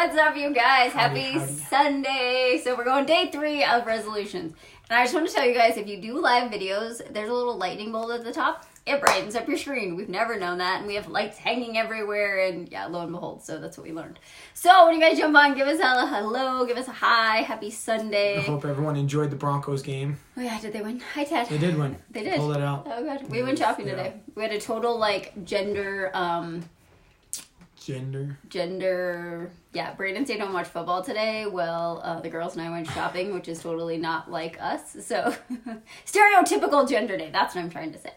What's up, you guys? Happy Howdy. Sunday. So we're going day 3 of resolutions. And I just want to tell you guys, if you do live videos, there's a little lightning bolt at the top. It brightens up your screen. We've never known that. And we have lights hanging everywhere. And yeah, lo and behold. So that's what we learned. So when you guys jump on, give us a hello. Give us a hi. Happy Sunday. I hope everyone enjoyed the Broncos game. Oh yeah, did they win? Hi, Ted. They did win. They did. Pulled it out. Oh god. We went shopping today. We had a total gender, yeah, Braden stayed home and watched football today. Well, the girls and I went shopping, which is totally not like us. So, stereotypical gender day. That's what I'm trying to say.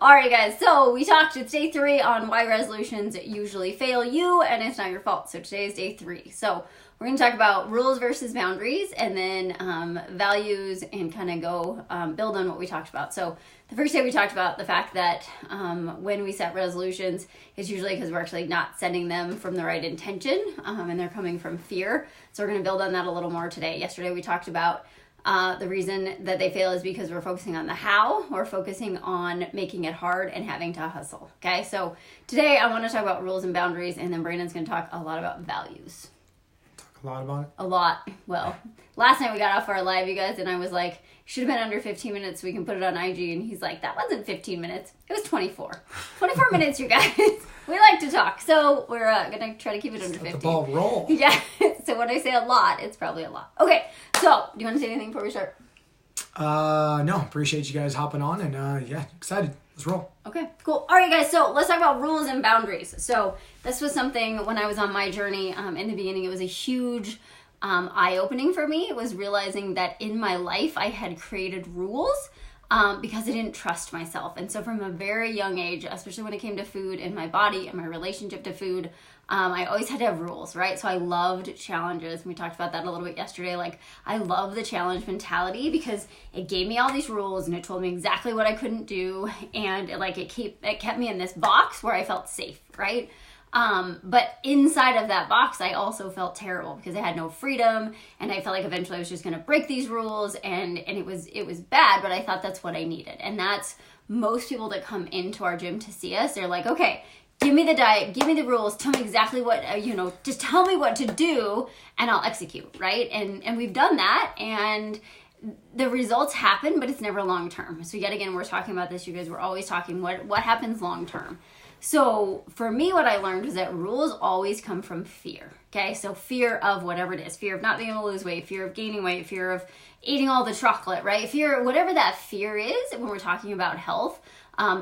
All right, guys. So, we talked, it's day 3 on why resolutions usually fail you, and it's not your fault. So, today is day 3. So, we're going to talk about rules versus boundaries, and then values, and kind of go build on what we talked about. So, the first day we talked about the fact that when we set resolutions, it's usually because we're actually not setting them from the right intention, and they're coming from fear. So we're going to build on that a little more today. Yesterday we talked about the reason that they fail is because we're focusing on the how, or focusing on making it hard and having to hustle. Okay, so today I want to talk about rules and boundaries, and then Brandon's going to talk a lot about values. A lot about it? A lot. Well, last night we got off our live, you guys, and I was like, should have been under 15 minutes so we can put it on IG. And he's like, that wasn't 15 minutes. It was 24. 24 minutes, you guys. We like to talk. So we're going to try to keep it under 15. Let the ball roll. Yeah. So when I say a lot, it's probably a lot. Okay. So do you want to say anything before we start? No. Appreciate you guys hopping on. And yeah, excited. Let's roll. Okay, cool. All right, guys, so let's talk about rules and boundaries. So this was something when I was on my journey in the beginning, it was a huge eye-opening for me. It was realizing that in my life, I had created rules because I didn't trust myself. And so from a very young age, especially when it came to food and my body and my relationship to food, I always had to have rules, right? So I loved challenges. We talked about that a little bit yesterday. Like, I love the challenge mentality because it gave me all these rules and it told me exactly what I couldn't do. And it kept me in this box where I felt safe, right? But inside of that box, I also felt terrible because I had no freedom, and I felt like eventually I was just going to break these rules, and it was bad, but I thought that's what I needed. And that's most people that come into our gym to see us. They're like, okay, give me the diet, give me the rules, tell me exactly what, just tell me what to do and I'll execute, right? And we've done that, and the results happen, but it's never long term. So yet again, we're talking about this, you guys, we're always talking what happens long term. So for me, what I learned was that rules always come from fear, okay? So fear of whatever it is, fear of not being able to lose weight, fear of gaining weight, fear of eating all the chocolate, right? Fear, whatever that fear is when we're talking about health,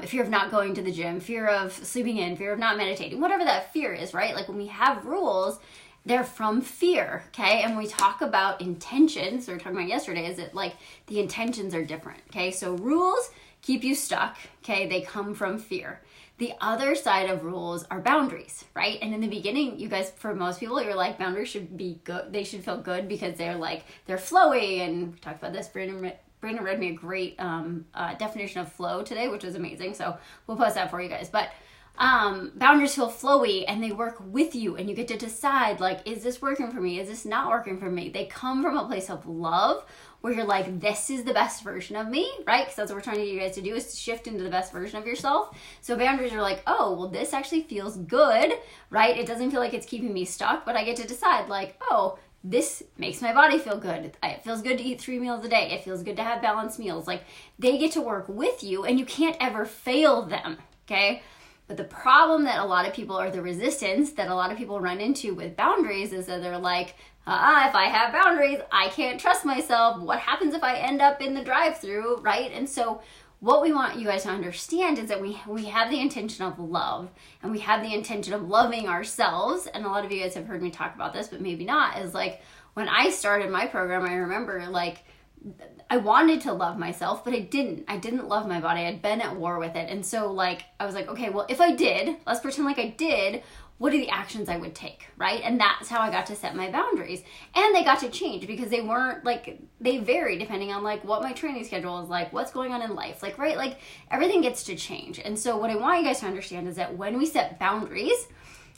fear of not going to the gym, fear of sleeping in, fear of not meditating, whatever that fear is, right? Like when we have rules, they're from fear, okay? And when we talk about intentions, we were talking about yesterday, is that like the intentions are different, okay? So rules keep you stuck, okay? They come from fear. The other side of rules are boundaries, right? And in the beginning, you guys, for most people, you're like, boundaries should be good. They should feel good because they're flowy. And we talked about this. Brandon read me a great definition of flow today, which was amazing. So we'll post that for you guys. But boundaries feel flowy and they work with you, and you get to decide, like, is this working for me? Is this not working for me? They come from a place of love where you're like, this is the best version of me, right? Because that's what we're trying to get you guys to do, is to shift into the best version of yourself. So boundaries are like, oh, well, this actually feels good, right? It doesn't feel like it's keeping me stuck, but I get to decide, like, oh, this makes my body feel good. It feels good to eat 3 meals a day. It feels good to have balanced meals. Like, they get to work with you, and you can't ever fail them, okay? But the problem that a lot of people, or the resistance that a lot of people run into with boundaries, is that they're like, if I have boundaries, I can't trust myself. What happens if I end up in the drive-thru, right? And so what we want you guys to understand is that we have the intention of love, and we have the intention of loving ourselves. And a lot of you guys have heard me talk about this, but maybe not, is like, when I started my program, I remember like, I wanted to love myself, but I didn't love my body. I'd been at war with it. And so like, I was like, okay, well, if I did, let's pretend like I did, what are the actions I would take, right? And that's how I got to set my boundaries. And they got to change because they weren't like, they vary depending on like what my training schedule is like, what's going on in life, like, right? Like everything gets to change. And so what I want you guys to understand is that when we set boundaries,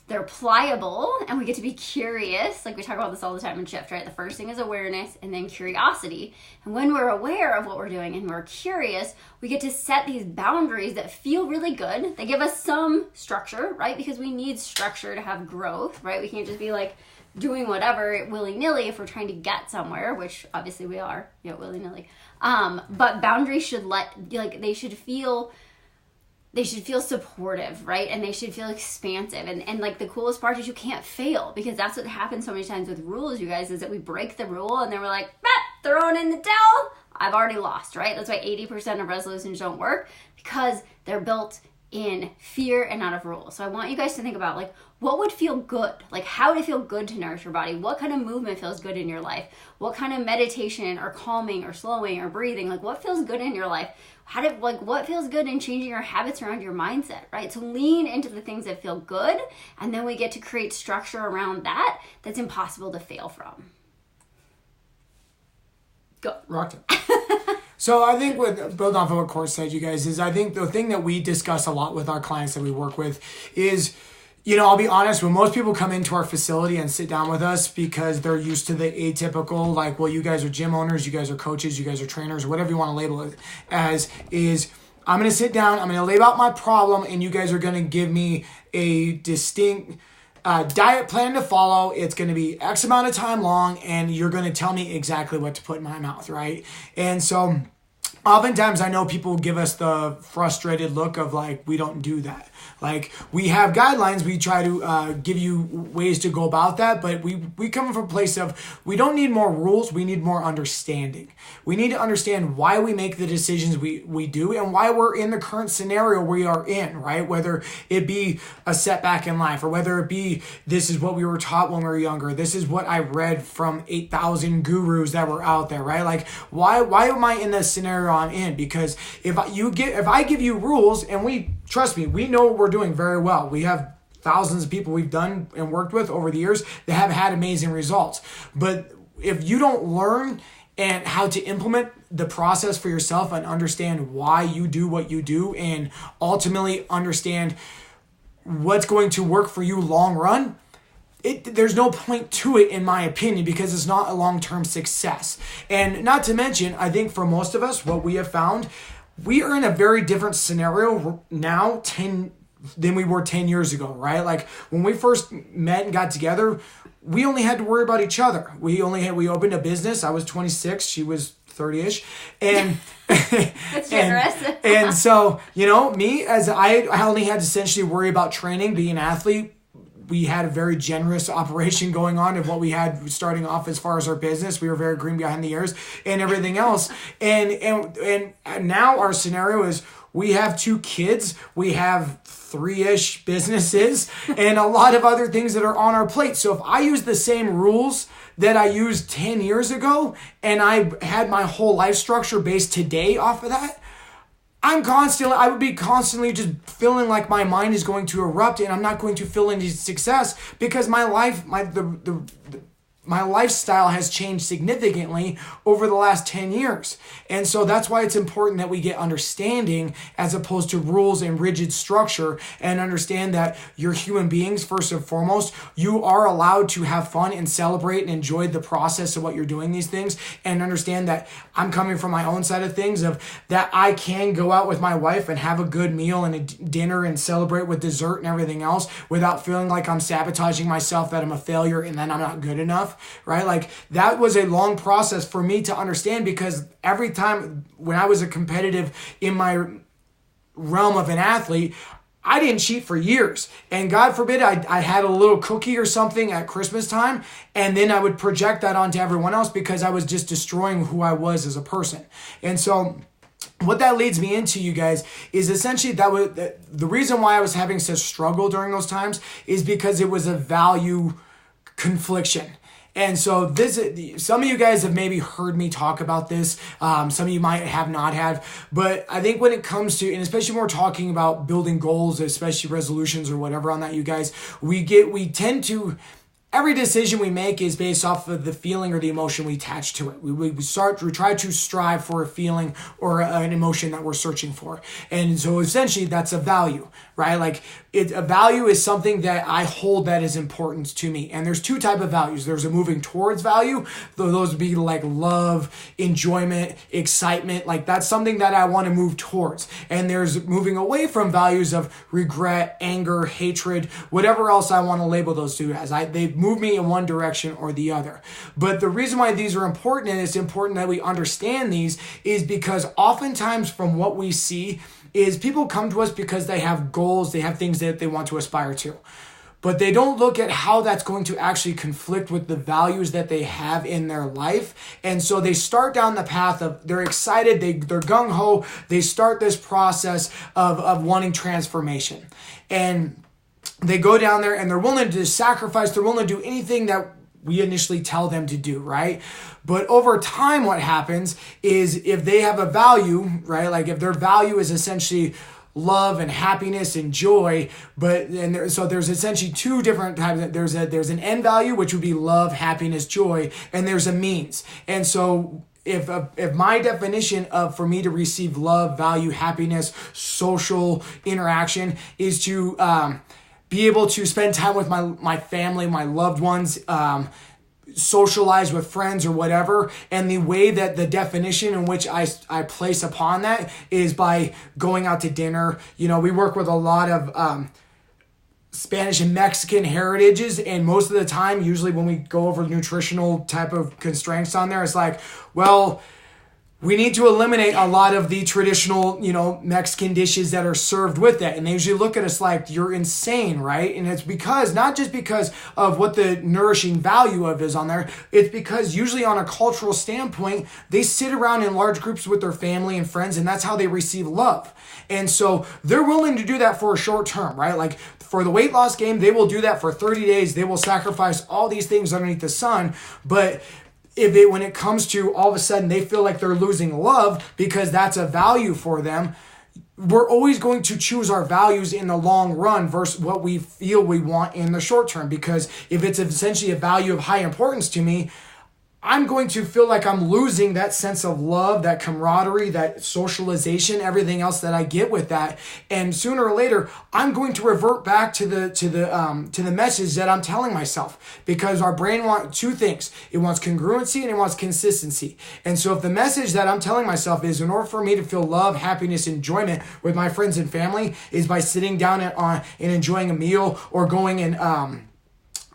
they're pliable, and we get to be curious. Like we talk about this all the time in Shift, right? The first thing is awareness and then curiosity. And when we're aware of what we're doing and we're curious, we get to set these boundaries that feel really good. They give us some structure, right? Because we need structure to have growth, right? We can't just be like doing whatever willy-nilly if we're trying to get somewhere, which obviously we are, willy-nilly. But boundaries should they should feel supportive, right? And they should feel expansive. And like the coolest part is you can't fail, because that's what happens so many times with rules, you guys, is that we break the rule and then we're like, throwing in the towel. I've already lost, right? That's why 80% of resolutions don't work, because they're built in fear and out of rules. So I want you guys to think about like what would feel good, like how would it feel good to nourish your body? What kind of movement feels good in your life? What kind of meditation or calming or slowing or breathing, like what feels good in your life? What feels good in changing your habits around your mindset, right? So lean into the things that feel good, and then we get to create structure around that that's impossible to fail from. Go. Rocked it. So I think build off of what Court said, you guys, is I think the thing that we discuss a lot with our clients that we work with is, I'll be honest, when most people come into our facility and sit down with us because they're used to the atypical, like, well, you guys are gym owners, you guys are coaches, you guys are trainers, whatever you want to label it as, is I'm going to sit down, I'm going to lay out my problem, and you guys are going to give me a distinct diet plan to follow. It's going to be X amount of time long, and you're going to tell me exactly what to put in my mouth, right? And so oftentimes I know people give us the frustrated look of like, we don't do that. Like, we have guidelines, we try to give you ways to go about that, but we come from a place of, we don't need more rules, we need more understanding. We need to understand why we make the decisions we do, and why we're in the current scenario we are in, right? Whether it be a setback in life, or whether it be, this is what we were taught when we were younger, this is what I read from 8,000 gurus that were out there, right? Like, why am I in the scenario I'm in? Because if I give you rules, and trust me, we know what we're doing very well. We have thousands of people we've done and worked with over the years that have had amazing results. But if you don't learn and how to implement the process for yourself and understand why you do what you do, and ultimately understand what's going to work for you long run, there's no point to it, in my opinion, because it's not a long-term success. And not to mention, I think for most of us, what we have found, we are in a very different scenario now than we were 10 years ago, right? Like, when we first met and got together, we only had to worry about each other. We opened a business. I was 26, she was 30-ish. And that's generous. and so, me, as I only had to essentially worry about training, being an athlete. We had a very generous operation going on of what we had starting off as far as our business. We were very green behind the ears and everything else. And now our scenario is, we have 2 kids, we have 3-ish businesses, and a lot of other things that are on our plate. So if I use the same rules that I used 10 years ago, and I had my whole life structure based today off of that, I would be constantly just feeling like my mind is going to erupt, and I'm not going to feel any success, because my lifestyle has changed significantly over the last 10 years. And so that's why it's important that we get understanding as opposed to rules and rigid structure, and understand that you're human beings first and foremost. You are allowed to have fun and celebrate and enjoy the process of what you're doing these things, and understand that I'm coming from my own side of things, of that I can go out with my wife and have a good meal and a dinner and celebrate with dessert and everything else without feeling like I'm sabotaging myself, that I'm a failure and that I'm not good enough. Right? Like, that was a long process for me to understand, because every time when I was a competitive in my realm of an athlete, I didn't cheat for years. And God forbid I had a little cookie or something at Christmas time, and then I would project that onto everyone else, because I was just destroying who I was as a person. And so what that leads me into, you guys, is essentially the reason why I was having such struggle during those times is because it was a value confliction. And so some of you guys have maybe heard me talk about this. Some of you might have not had. But I think when it comes to, and especially when we're talking about building goals, especially resolutions or whatever on that, you guys, we tend to, every decision we make is based off of the feeling or the emotion we attach to it. We try to strive for a feeling or an emotion that we're searching for. And so essentially that's a value, right? Like, A value is something that I hold that is important to me. And there's two type of values. There's a moving towards value. Those would be like love, enjoyment, excitement. Like that's something that I want to move towards. And there's moving away from values of regret, anger, hatred, whatever else I want to label those two as. They move me in one direction or the other. But the reason why these are important, and it's important that we understand these, is because oftentimes from what we see is people come to us because they have goals, they have things that they want to aspire to. But they don't look at how that's going to actually conflict with the values that they have in their life. And so they start down the path of, they're excited, they're gung-ho, they start this process of wanting transformation. And they go down there and they're willing to sacrifice, they're willing to do anything that we initially tell them to do, right? But over time, what happens is if they have a value, right? Like if their value is essentially love and happiness and joy, so there's essentially two different types. There's an end value, which would be love, happiness, joy, and there's a means. And so if my definition of for me to receive love, value, happiness, social interaction is to be able to spend time with my family, my loved ones, socialize with friends or whatever. And the way that the definition in which I place upon that is by going out to dinner. You know, we work with a lot of Spanish and Mexican heritages, and most of the time, usually when we go over nutritional type of constraints on there, it's like, well, we need to eliminate a lot of the traditional, Mexican dishes that are served with that. And they usually look at us like, you're insane, right? And it's because, not just because of what the nourishing value of is on there, it's because usually on a cultural standpoint, they sit around in large groups with their family and friends, and that's how they receive love. And so they're willing to do that for a short term, right? Like for the weight loss game, they will do that for 30 days. They will sacrifice all these things underneath the sun, but when it comes to all of a sudden they feel like they're losing love because that's a value for them, we're always going to choose our values in the long run versus what we feel we want in the short term. Because if it's essentially a value of high importance to me, I'm going to feel like I'm losing that sense of love, that camaraderie, that socialization, everything else that I get with that. And sooner or later, I'm going to revert back to the message that I'm telling myself, because our brain wants two things. It wants congruency and it wants consistency. And so if the message that I'm telling myself is, in order for me to feel love, happiness, enjoyment with my friends and family is by sitting down and enjoying a meal, or going and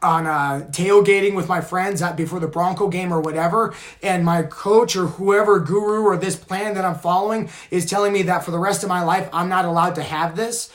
tailgating with my friends before the Bronco game or whatever, and my coach or whoever, guru, or this plan that I'm following is telling me that for the rest of my life I'm not allowed to have this,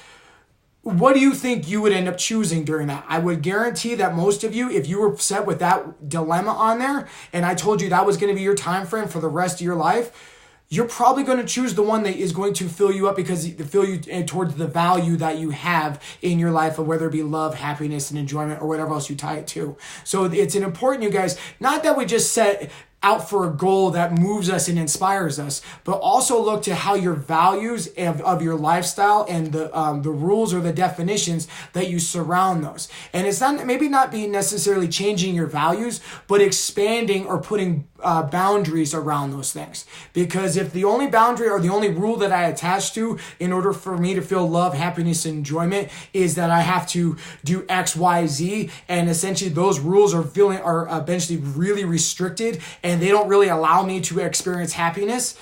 what do you think you would end up choosing during that? I would guarantee that most of you, if you were set with that dilemma on there, and I told you that was going to be your time frame for the rest of your life, you're probably going to choose the one that is going to fill you up, because fill you towards the value that you have in your life, of whether it be love, happiness, and enjoyment, or whatever else you tie it to. So it's an important, you guys, not that we just set out for a goal that moves us and inspires us, but also look to how your values of your lifestyle and the rules or the definitions that you surround those. And it's not being necessarily changing your values, but expanding or putting boundaries around those things. Because if the only boundary or the only rule that I attach to in order for me to feel love, happiness, and enjoyment is that I have to do X, Y, Z, and essentially those rules are eventually really restricted, and they don't really allow me to experience happiness,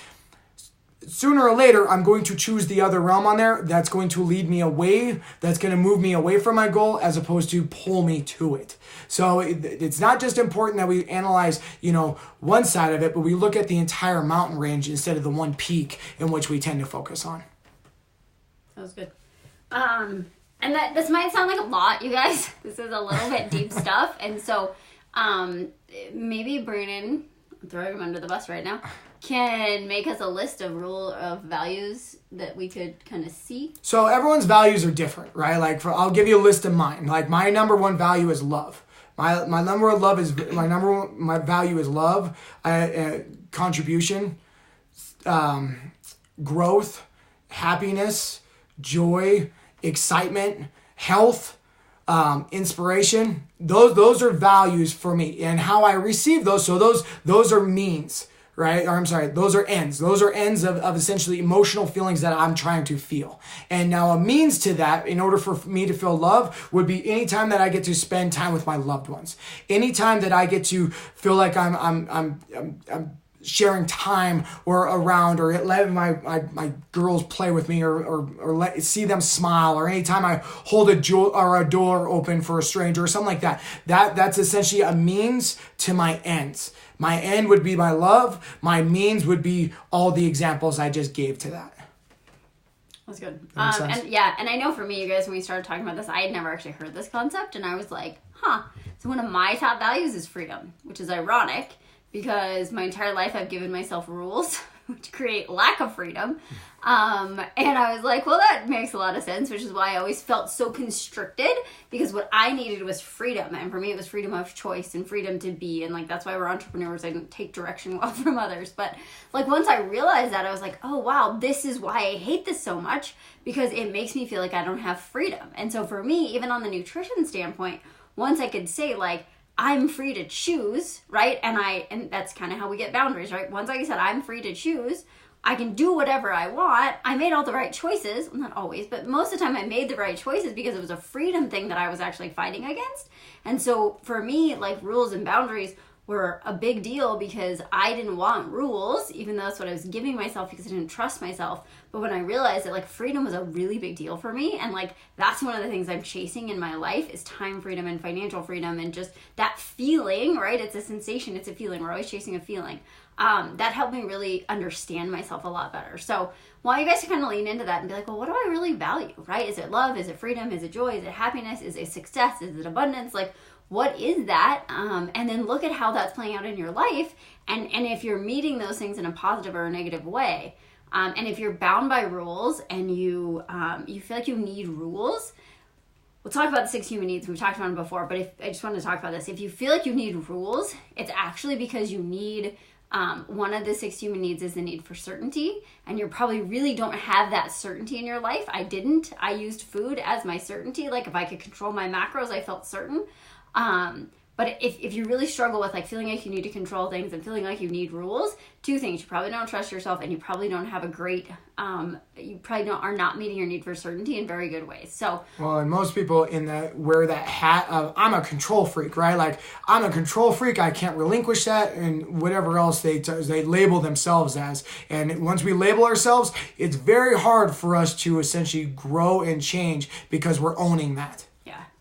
sooner or later, I'm going to choose the other realm on there that's going to lead me away, that's going to move me away from my goal, as opposed to pull me to it. So it's not just important that we analyze, one side of it, but we look at the entire mountain range instead of the one peak in which we tend to focus on. That was good. And this might sound like a lot, you guys. This is a little bit deep stuff. And so maybe Brandon, I'm throwing him under the bus right now, can make us a list of values that we could kind of see. So everyone's values are different, right? Like I'll give you a list of mine. Like my number one value is love. My value is love, contribution, growth, happiness, joy, excitement, health, inspiration. Those are values for me, and how I receive those. So those are means, right? Or I'm sorry, those are ends. Those are ends of essentially emotional feelings that I'm trying to feel. And now a means to that, in order for me to feel love, would be anytime that I get to spend time with my loved ones. Anytime that I get to feel like I'm sharing time or around, or letting my girls play with me, or see them smile, or anytime I hold a door open for a stranger or something like that. That's essentially a means to my ends. My end would be my love. My means would be all the examples I just gave to that. That's good. And I know for me, you guys, when we started talking about this, I had never actually heard this concept, and I was like, so one of my top values is freedom, which is ironic because my entire life I've given myself rules which create lack of freedom. And I was like, well, that makes a lot of sense, which is why I always felt so constricted, because what I needed was freedom. And for me, it was freedom of choice and freedom to be. And like, that's why we're entrepreneurs. I didn't take direction well from others. But like, once I realized that, I was like, oh, wow, this is why I hate this so much, because it makes me feel like I don't have freedom. And so for me, even on the nutrition standpoint, once I could say like, I'm free to choose, right? And that's kind of how we get boundaries, right? Once I said I'm free to choose, I can do whatever I want. I made all the right choices. Well, not always, but most of the time I made the right choices because it was a freedom thing that I was actually fighting against. And so for me, like, rules and boundaries were a big deal because I didn't want rules, even though that's what I was giving myself because I didn't trust myself. But when I realized that like freedom was a really big deal for me, and like that's one of the things I'm chasing in my life is time freedom and financial freedom, and just that feeling, right? It's a sensation, it's a feeling. We're always chasing a feeling. That helped me really understand myself a lot better. So while you guys can kind of lean into that and be like, well, what do I really value, right? Is it love? Is it freedom? Is it joy? Is it happiness? Is it success? Is it abundance? Like, what is that? And then look at how that's playing out in your life. And if you're meeting those things in a positive or a negative way, and if you're bound by rules and you feel like you need rules, we'll talk about the 6 human needs. We've talked about them before, but I just wanted to talk about this. If you feel like you need rules, it's actually because you need, one of the 6 human needs is the need for certainty, and you probably really don't have that certainty in your life. I didn't. I used food as my certainty. Like if I could control my macros, I felt certain. But if you really struggle with like feeling like you need to control things and feeling like you need rules, 2 things: you probably don't trust yourself, and you probably don't have a great, are not meeting your need for certainty in very good ways. So, well, and most people wear that hat of I'm a control freak, right? Like I'm a control freak, I can't relinquish that, and whatever else they label themselves as. And once we label ourselves, it's very hard for us to essentially grow and change because we're owning that.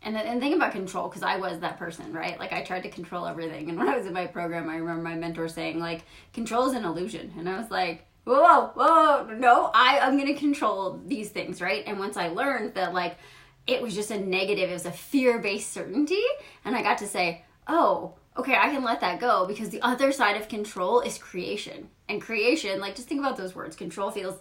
And think about control, because I was that person, right? Like I tried to control everything. And when I was in my program, I remember my mentor saying like, control is an illusion. And I was like, whoa, no, I'm going to control these things, right? And once I learned that like, it was just a negative, it was a fear-based certainty. And I got to say, oh, okay, I can let that go, because the other side of control is creation. And creation, like just think about those words. Control feels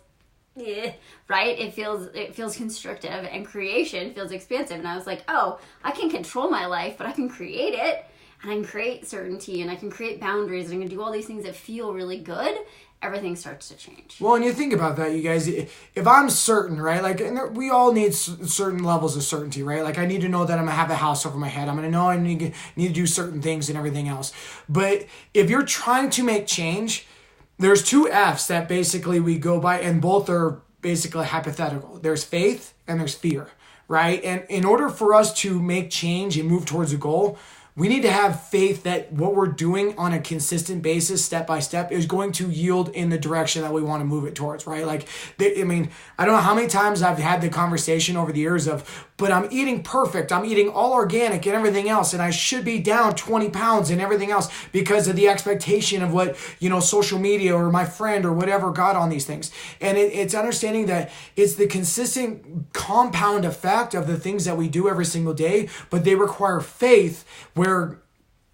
right? It feels constrictive, and creation feels expansive. And I was like, oh, I can control my life, but I can create it, and I can create certainty, and I can create boundaries, and I can do all these things that feel really good. Everything starts to change. Well, and you think about that, you guys, if I'm certain, right? Like, and we all need certain levels of certainty, right? Like, I need to know that I'm going to have a house over my head. I'm going to know I need to do certain things and everything else. But if you're trying to make change, there's 2 F's that basically we go by, and both are basically hypothetical. There's faith and there's fear, right? And in order for us to make change and move towards a goal, we need to have faith that what we're doing on a consistent basis, step by step, is going to yield in the direction that we want to move it towards, right? Like, I don't know how many times I've had the conversation over the years of, but I'm eating perfect. I'm eating all organic and everything else, and I should be down 20 pounds and everything else because of the expectation of what, social media or my friend or whatever got on these things. And it's understanding that it's the consistent compound effect of the things that we do every single day, but they require faith, where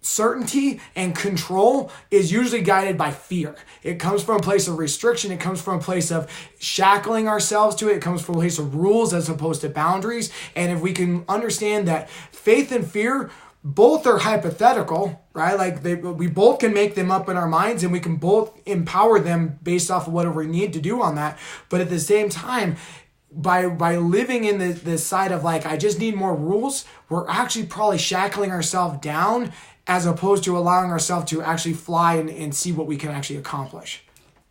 certainty and control is usually guided by fear. It comes from a place of restriction. It comes from a place of shackling ourselves to it. It comes from a place of rules as opposed to boundaries. And if we can understand that faith and fear, both are hypothetical, right? Like we both can make them up in our minds, and we can both empower them based off of whatever we need to do on that. But at the same time, by living in the side of like, I just need more rules, we're actually probably shackling ourselves down as opposed to allowing ourselves to actually fly and see what we can actually accomplish.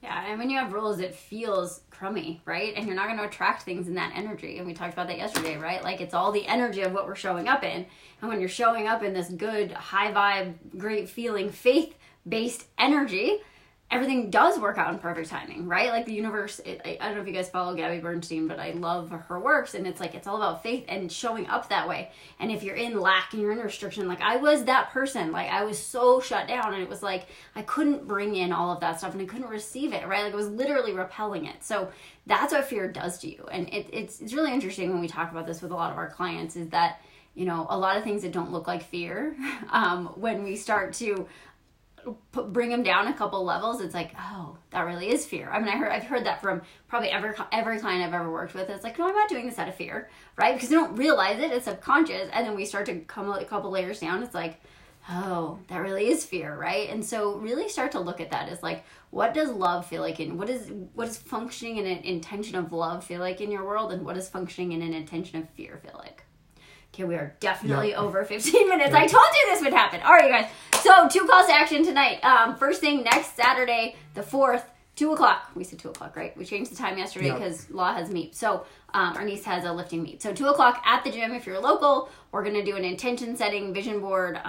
Yeah, and when you have rules, it feels crummy, right? And you're not going to attract things in that energy. And we talked about that yesterday, right? Like, it's all the energy of what we're showing up in. And when you're showing up in this good, high vibe, great feeling, faith-based energy, everything does work out in perfect timing, right? Like the universe, I don't know if you guys follow Gabby Bernstein, but I love her works, and it's like, it's all about faith and showing up that way. And if you're in lack and you're in restriction, like I was that person, like I was so shut down, and it was like, I couldn't bring in all of that stuff and I couldn't receive it, right? Like I was literally repelling it. So that's what fear does to you. And it's really interesting when we talk about this with a lot of our clients, is that, you know, a lot of things that don't look like fear, when we start to bring them down a couple levels, it's like, oh, that really is fear. I mean, I've heard that from probably every client I've ever worked with. It's like, no, I'm not doing this out of fear, right? Because they don't realize it, it's subconscious. And then we start to come a couple layers down. It's like, oh, that really is fear, right? And so really start to look at that as like, what does love feel like in, what is functioning in an intention of love feel like in your world, and what is functioning in an intention of fear feel like? Okay, we are definitely over 15 minutes. Yep. I told you this would happen. All right, you guys. So 2 calls to action tonight. First thing, next Saturday, the 4th, 2 o'clock. We said 2 o'clock, right? We changed the time yesterday because Law has meet. So our niece has a lifting meet. So 2 o'clock at the gym if you're local. We're going to do an intention setting vision board,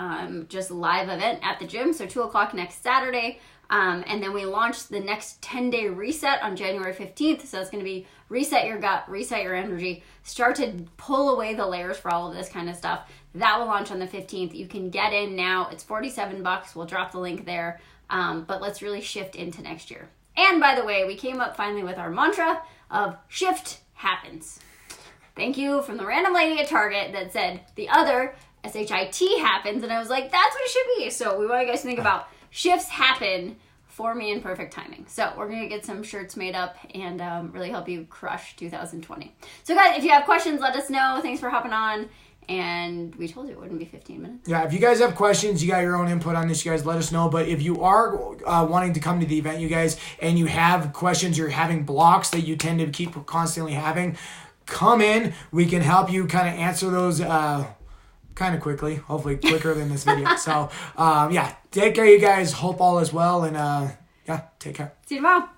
just live event at the gym. So 2 o'clock next Saturday. And then we launch the next 10-day reset on January 15th. So that's going to be reset your gut, reset your energy, start to pull away the layers for all of this kind of stuff. That will launch on the 15th. You can get in now. It's $47. We'll drop the link there. But let's really shift into next year. And by the way, we came up finally with our mantra of shift happens. Thank you from the random lady at Target that said the other SHIT happens. And I was like, that's what it should be. So we want you guys to think about shifts happen for me in perfect timing. So we're going to get some shirts made up and really help you crush 2020. So guys, if you have questions, let us know. Thanks for hopping on. And we told you it wouldn't be 15 minutes. Yeah, if you guys have questions, you got your own input on this, you guys let us know. But if you are wanting to come to the event, you guys, and you have questions, you're having blocks that you tend to keep constantly having, come in. We can help you kind of answer those kind of quickly, hopefully quicker than this video. So, take care, you guys. Hope all is well, and take care. See you tomorrow.